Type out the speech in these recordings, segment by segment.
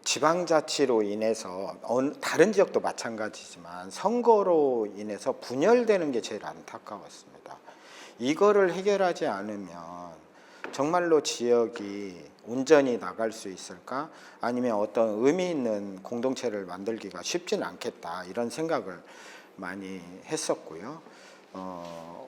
지방자치로 인해서 다른 지역도 마찬가지지만 선거로 인해서 분열되는 게 제일 안타까웠습니다. 이거를 해결하지 않으면 정말로 지역이 온전히 나갈 수 있을까? 아니면 어떤 의미 있는 공동체를 만들기가 쉽지는 않겠다, 이런 생각을 많이 했었고요.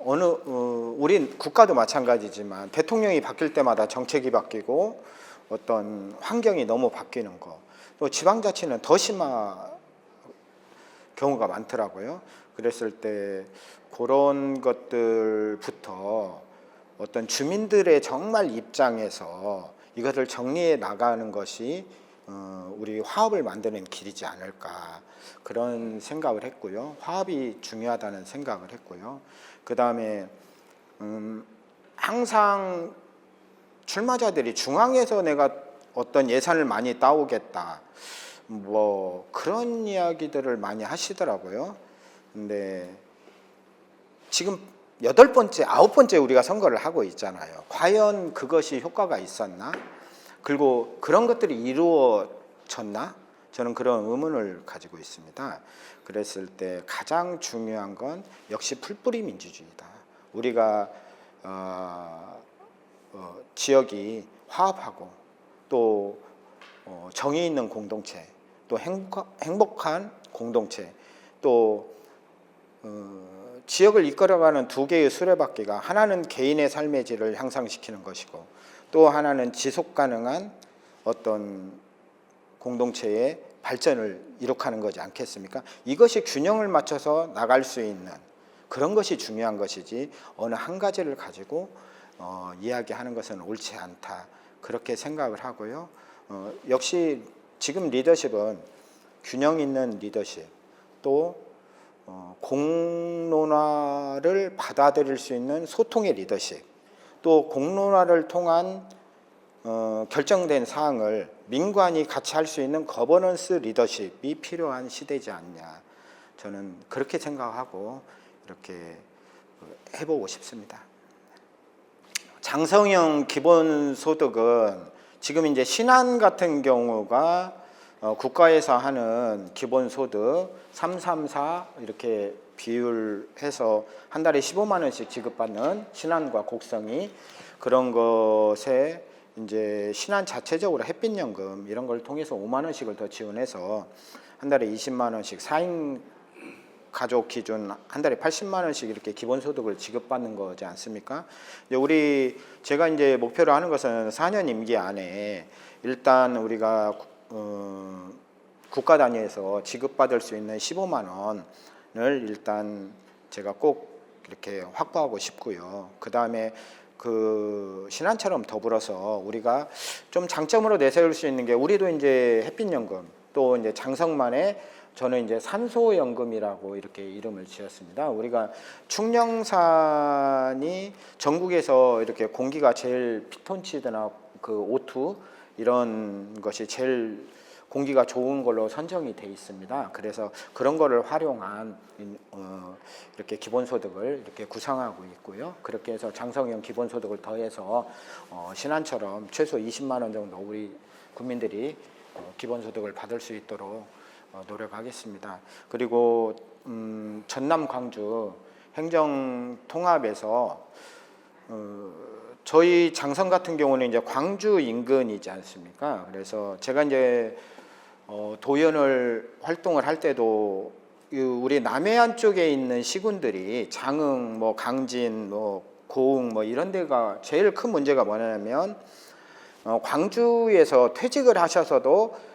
우린 국가도 마찬가지지만 대통령이 바뀔 때마다 정책이 바뀌고 어떤 환경이 너무 바뀌는 거, 또 지방자치는 더 심한 경우가 많더라고요. 그랬을 때 그런 것들부터 어떤 주민들의 정말 입장에서 이것을 정리해 나가는 것이 우리 화합을 만드는 길이지 않을까, 그런 생각을 했고요. 화합이 중요하다는 생각을 했고요. 그 다음에 항상 출마자들이 중앙에서 내가 어떤 예산을 많이 따오겠다, 뭐 그런 이야기들을 많이 하시더라고요. 근데 지금 8번째, 9번째 우리가 선거를 하고 있잖아요. 과연 그것이 효과가 있었나? 그리고 그런 것들이 이루어졌나? 저는 그런 의문을 가지고 있습니다. 그랬을 때 가장 중요한 건 역시 풀뿌리 민주주의다. 우리가 지역이 화합하고 또 정의 있는 공동체, 또 행복한 공동체, 또 지역을 이끌어가는 두 개의 수레바퀴가, 하나는 개인의 삶의 질을 향상시키는 것이고 또 하나는 지속 가능한 어떤 공동체의 발전을 이룩하는 거지 않겠습니까? 이것이 균형을 맞춰서 나갈 수 있는 그런 것이 중요한 것이지, 어느 한 가지를 가지고 이야기하는 것은 옳지 않다, 그렇게 생각을 하고요. 역시 지금 리더십은 균형 있는 리더십, 또 공론화를 받아들일 수 있는 소통의 리더십, 또 공론화를 통한 결정된 사항을 민관이 같이 할 수 있는 거버넌스 리더십이 필요한 시대지 않냐, 저는 그렇게 생각하고 이렇게 해보고 싶습니다. 장성형 기본소득은 지금 이제 신안 같은 경우가 국가에서 하는 기본소득 334 이렇게 비율해서 한 달에 15만 원씩 지급받는 신안과 곡성이, 그런 것에 이제 신안 자체적으로 햇빛연금 이런 걸 통해서 5만 원씩을 더 지원해서 한 달에 20만 원씩, 4인 가족 기준 한 달에 80만 원씩 이렇게 기본소득을 지급받는 거지 않습니까? 제가 이제 목표로 하는 것은 4년 임기 안에 일단 우리가 국가 단위에서 지급받을 수 있는 15만 원을 일단 제가 꼭 이렇게 확보하고 싶고요. 그 다음에 그 신안처럼 더불어서 우리가 좀 장점으로 내세울 수 있는 게, 우리도 이제 햇빛연금, 또 이제 장성만의 저는 이제 산소연금이라고 이렇게 이름을 지었습니다. 우리가 충령산이 전국에서 이렇게 공기가 제일 피톤치드나 그 O2 이런 것이 제일 공기가 좋은 걸로 선정이 돼 있습니다. 그래서 그런 거를 활용한 이렇게 기본소득을 이렇게 구상하고 있고요. 그렇게 해서 장성형 기본소득을 더해서 신안처럼 최소 20만 원 정도 우리 국민들이 기본소득을 받을 수 있도록 노력하겠습니다. 그리고 전남 광주 행정통합에서 저희 장성 같은 경우는 이제 광주 인근이지 않습니까? 그래서 제가 이제 도연을 활동을 할 때도 우리 남해안 쪽에 있는 시군들이 장흥, 뭐 강진, 뭐 고흥 뭐 이런 데가 제일 큰 문제가 뭐냐면 광주에서 퇴직을 하셔서도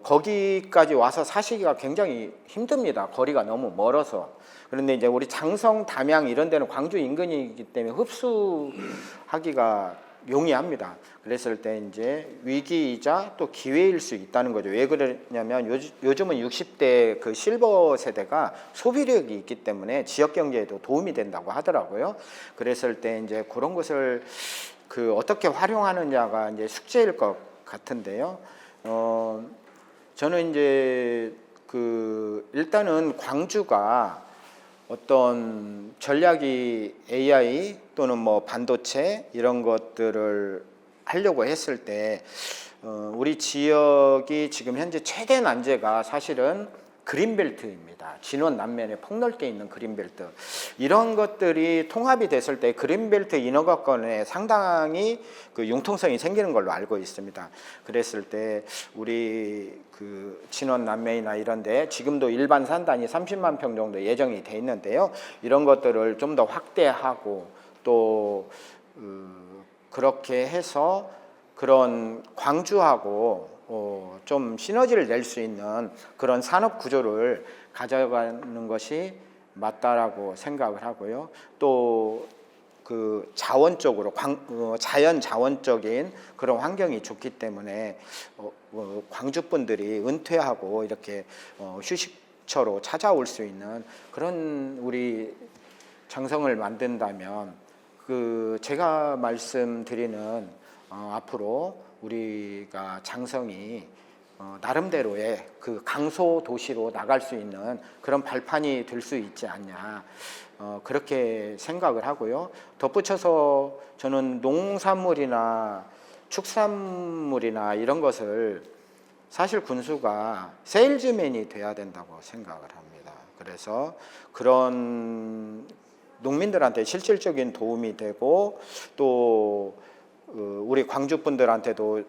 거기까지 와서 사시기가 굉장히 힘듭니다. 거리가 너무 멀어서. 그런데 이제 우리 장성, 담양 이런 데는 광주 인근이기 때문에 흡수하기가 용이합니다. 그랬을 때 이제 위기이자 또 기회일 수 있다는 거죠. 왜 그러냐면 요즘은 60대 그 실버 세대가 소비력이 있기 때문에 지역 경제에도 도움이 된다고 하더라고요. 그랬을 때 이제 그런 것을 어떻게 활용하느냐가 이제 숙제일 것 같은데요. 저는 이제 일단은 광주가 어떤 전략이 AI 또는 뭐 반도체 이런 것들을 하려고 했을 때 우리 지역이 지금 현재 최대 난제가 사실은 그린벨트입니다. 진원 남면에 폭넓게 있는 그린벨트. 이런 것들이 통합이 됐을 때 그린벨트 인허가권에 상당히 그 융통성이 생기는 걸로 알고 있습니다. 그랬을 때 우리 그 진원 남면이나 이런데 지금도 일반 산단이 30만 평 정도 예정이 돼 있는데요. 이런 것들을 좀 더 확대하고 또 그렇게 해서 그런 광주하고 좀 시너지를 낼 수 있는 그런 산업 구조를 가져가는 것이 맞다라고 생각을 하고요. 또 그 자원적으로 자연 자원적인 그런 환경이 좋기 때문에 광주 분들이 은퇴하고 이렇게 휴식처로 찾아올 수 있는 그런 우리 장성을 만든다면 그 제가 말씀드리는 앞으로 우리가 장성이 나름대로의 그 강소 도시로 나갈 수 있는 그런 발판이 될 수 있지 않냐 그렇게 생각을 하고요. 덧붙여서 저는 농산물이나 축산물이나 이런 것을 사실 군수가 세일즈맨이 돼야 된다고 생각을 합니다. 그래서 그런 농민들한테 실질적인 도움이 되고 또 우리 광주 분들한테도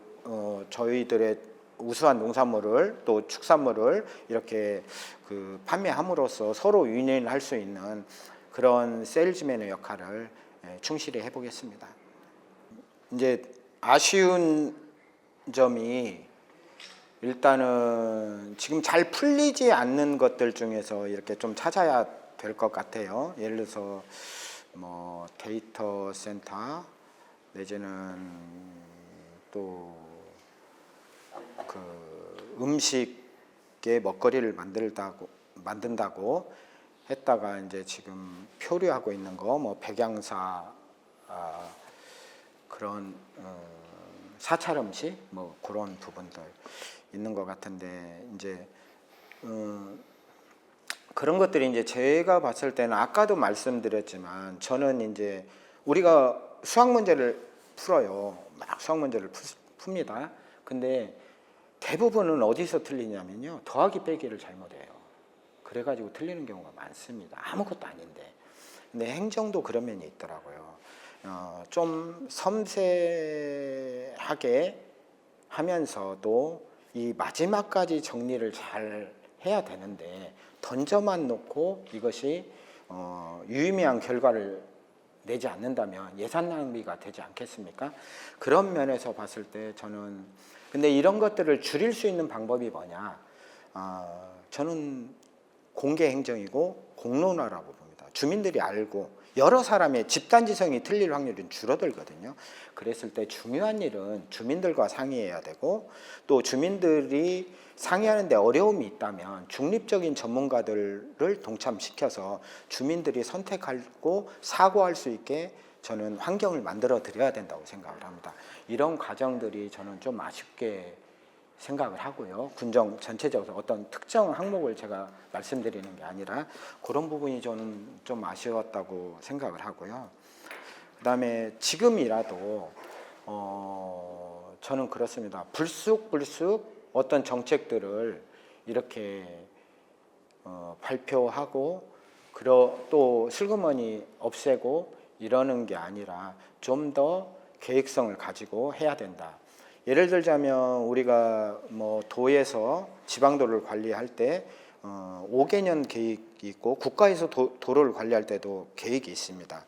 저희들의 우수한 농산물을 또 축산물을 이렇게 그 판매함으로써 서로 윈윈할 수 있는 그런 세일즈맨의 역할을 충실히 해보겠습니다. 이제 아쉬운 점이 일단은 지금 잘 풀리지 않는 것들 중에서 이렇게 좀 찾아야 될 것 같아요. 예를 들어서 뭐 데이터 센터 내지는 또 그 음식의 먹거리를 만든다고 했다가 이제 지금 표류하고 있는 거 뭐 백양사 그런 사찰 음식 뭐 그런 부분들 있는 것 같은데 이제 그런 것들이 이제 제가 봤을 때는 아까도 말씀드렸지만 저는 이제 우리가 수학 문제를 풀어요. 막 수학 문제를 풉니다. 근데 대부분은 어디서 틀리냐면요. 더하기 빼기를 잘못해요. 그래가지고 틀리는 경우가 많습니다. 아무것도 아닌데. 근데 행정도 그런 면이 있더라고요. 좀 섬세하게 하면서도 이 마지막까지 정리를 잘 해야 되는데 던져만 놓고 이것이 유의미한 결과를 내지 않는다면 예산 낭비가 되지 않겠습니까? 그런 면에서 봤을 때 저는 근데 이런 것들을 줄일 수 있는 방법이 뭐냐? 저는 공개 행정이고 공론화라고 봅니다. 주민들이 알고 여러 사람의 집단지성이 틀릴 확률은 줄어들거든요. 그랬을 때 중요한 일은 주민들과 상의해야 되고 또 주민들이 상의하는데 어려움이 있다면 중립적인 전문가들을 동참시켜서 주민들이 선택하고 사고할 수 있게 저는 환경을 만들어 드려야 된다고 생각을 합니다. 이런 과정들이 저는 좀 아쉽게 생각을 하고요. 군정 전체적으로 어떤 특정 항목을 제가 말씀드리는 게 아니라 그런 부분이 저는 좀 아쉬웠다고 생각을 하고요. 그다음에 지금이라도 저는 그렇습니다. 불쑥불쑥 어떤 정책들을 이렇게 발표하고 또 슬그머니 없애고 이러는 게 아니라 좀 더 계획성을 가지고 해야 된다. 예를 들자면 우리가 뭐 도에서 지방도를 관리할 때 5개년 계획이 있고 국가에서 도로를 관리할 때도 계획이 있습니다.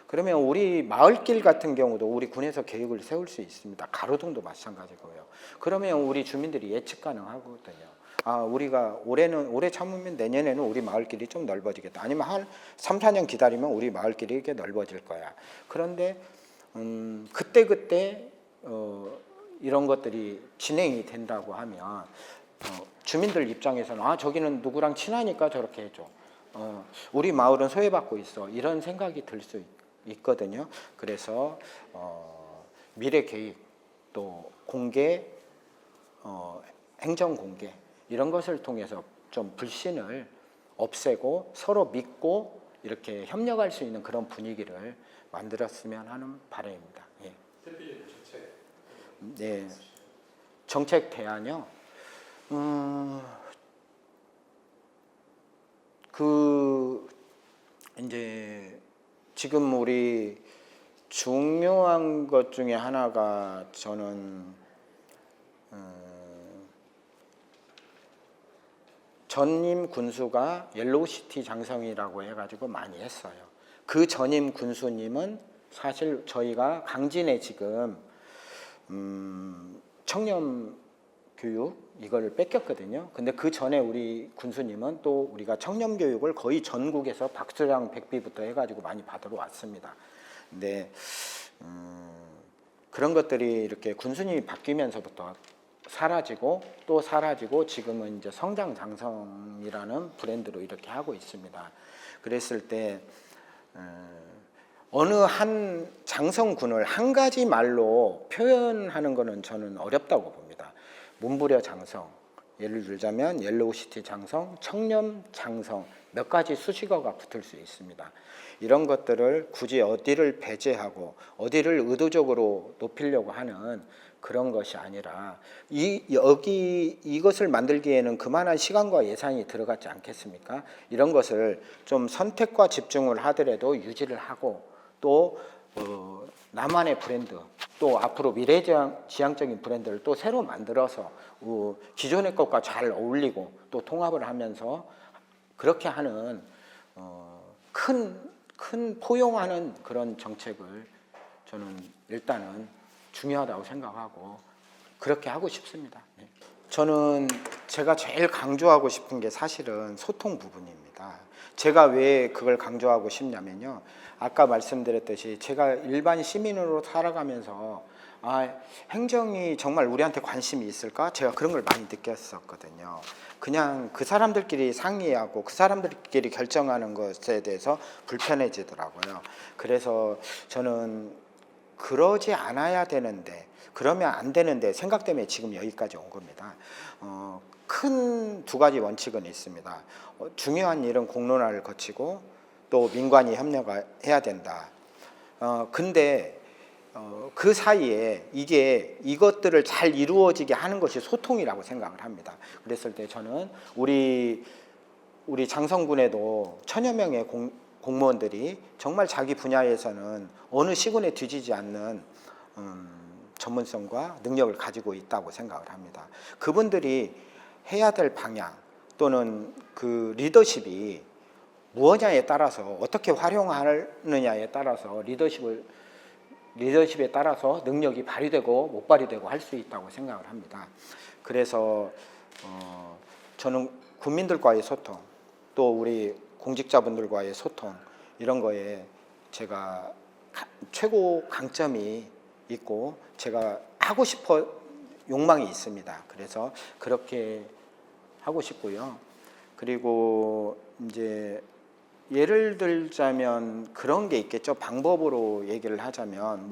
그러면 우리 마을길 같은 경우도 우리 군에서 계획을 세울 수 있습니다. 가로등도 마찬가지고요. 그러면 우리 주민들이 예측 가능하거든요. 우리가 올해 참으면 내년에는 우리 마을길이 좀 넓어지겠다. 아니면 한 3, 4년 기다리면 우리 마을길이 이렇게 넓어질 거야. 그런데 그때 이런 것들이 진행이 된다고 하면 주민들 입장에서는 저기는 누구랑 친하니까 저렇게 해줘. 우리 마을은 소외받고 있어. 이런 생각이 들 수 있거든요. 그래서 미래 계획 또 공개, 행정 공개 이런 것을 통해서 좀 불신을 없애고 서로 믿고 이렇게 협력할 수 있는 그런 분위기를 만들었으면 하는 바람입니다. 예. 대표님 주체. 네. 정책 대안요. 그 이제 지금 우리 중요한 것 중에 하나가 저는 전임 군수가 옐로우시티 장성이라고 해가지고 많이 했어요. 그 전임 군수님은 사실 저희가 강진에 지금 청년 교육 이걸 뺏겼거든요. 근데 그 전에 우리 군수님은 또 우리가 청년 교육을 거의 전국에서 박수량 백비부터 해가지고 많이 받으러 왔습니다. 근데 그런 것들이 이렇게 군수님이 바뀌면서부터 사라지고 또 사라지고 지금은 이제 성장 장성이라는 브랜드로 이렇게 하고 있습니다. 그랬을 때 어느 한 장성군을 한 가지 말로 표현하는 것은 저는 어렵다고 봅니다. 문부려 장성, 예를 들자면 옐로우시티 장성, 청렴 장성 몇 가지 수식어가 붙을 수 있습니다. 이런 것들을 굳이 어디를 배제하고 어디를 의도적으로 높이려고 하는 그런 것이 아니라 이것을 만들기에는 그만한 시간과 예산이 들어갔지 않겠습니까? 이런 것을 좀 선택과 집중을 하더라도 유지를 하고 또 나만의 브랜드 또 앞으로 미래지향적인 브랜드를 또 새로 만들어서 기존의 것과 잘 어울리고 또 통합을 하면서 그렇게 하는 큰 포용하는 그런 정책을 저는 일단은 중요하다고 생각하고 그렇게 하고 싶습니다. 저는 제가 제일 강조하고 싶은 게 사실은 소통 부분입니다. 제가 왜 그걸 강조하고 싶냐면요. 아까 말씀드렸듯이 제가 일반 시민으로 살아가면서 행정이 정말 우리한테 관심이 있을까? 제가 그런 걸 많이 느꼈었거든요. 그냥 그 사람들끼리 상의하고 그 사람들끼리 결정하는 것에 대해서 불편해지더라고요. 그래서 저는 그러지 않아야 되는데 그러면 안 되는데 생각 때문에 지금 여기까지 온 겁니다. 큰 두 가지 원칙은 있습니다. 중요한 일은 공론화를 거치고 또 민관이 협력해야 된다. 근데 그 사이에 이것들을 잘 이루어지게 하는 것이 소통이라고 생각을 합니다. 그랬을 때 저는 우리 장성군에도 천여 명의 공무원들이 정말 자기 분야에서는 어느 시군에 뒤지지 않는 전문성과 능력을 가지고 있다고 생각을 합니다. 그분들이 해야 될 방향 또는 그 리더십이 무엇냐에 따라서 어떻게 활용하느냐에 따라서 리더십에 따라서 능력이 발휘되고 못 발휘되고 할 수 있다고 생각을 합니다. 그래서 저는 국민들과의 소통 또 우리 공직자분들과의 소통 이런 거에 제가 최고 강점이 있고 제가 하고 싶어 욕망이 있습니다. 그래서 그렇게 하고 싶고요. 그리고 이제 예를 들자면 그런 게 있겠죠. 방법으로 얘기를 하자면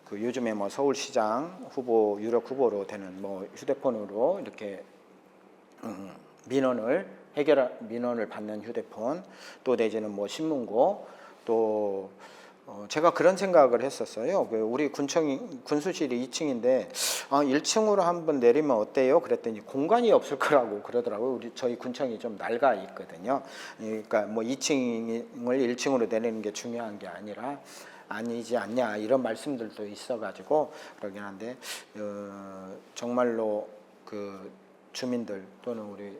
그 요즘에 서울시장 후보 유력 후보로 되는 휴대폰으로 이렇게 민원을 받는 휴대폰 또 내지는 신문고 또 제가 그런 생각을 했었어요. 우리 군수실이 2층인데 1층으로 한번 내리면 어때요? 그랬더니 공간이 없을 거라고 그러더라고요. 저희 군청이 좀 낡아 있거든요. 그러니까 2층을 1층으로 내리는 게 중요한 게 아니라 아니지 않냐 이런 말씀들도 있어가지고 그러긴 한데 정말로 그 주민들 또는 우리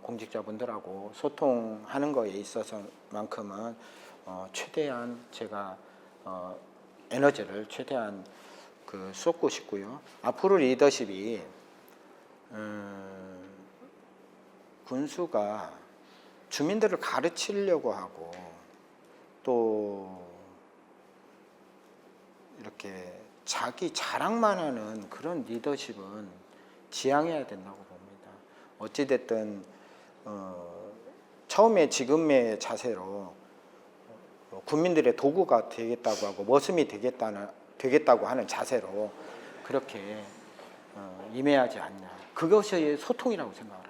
공직자분들하고 소통하는 거에 있어서만큼은 최대한 제가 에너지를 최대한 쏟고 싶고요. 앞으로 리더십이 군수가 주민들을 가르치려고 하고 또 이렇게 자기 자랑만 하는 그런 리더십은 지양해야 된다고 봅니다. 어찌됐든 처음에 지금의 자세로 국민들의 도구가 되겠다고 하고 머슴이 되겠다고 하는 자세로 그렇게 임해하지 않냐. 그것이 소통이라고 생각합니다.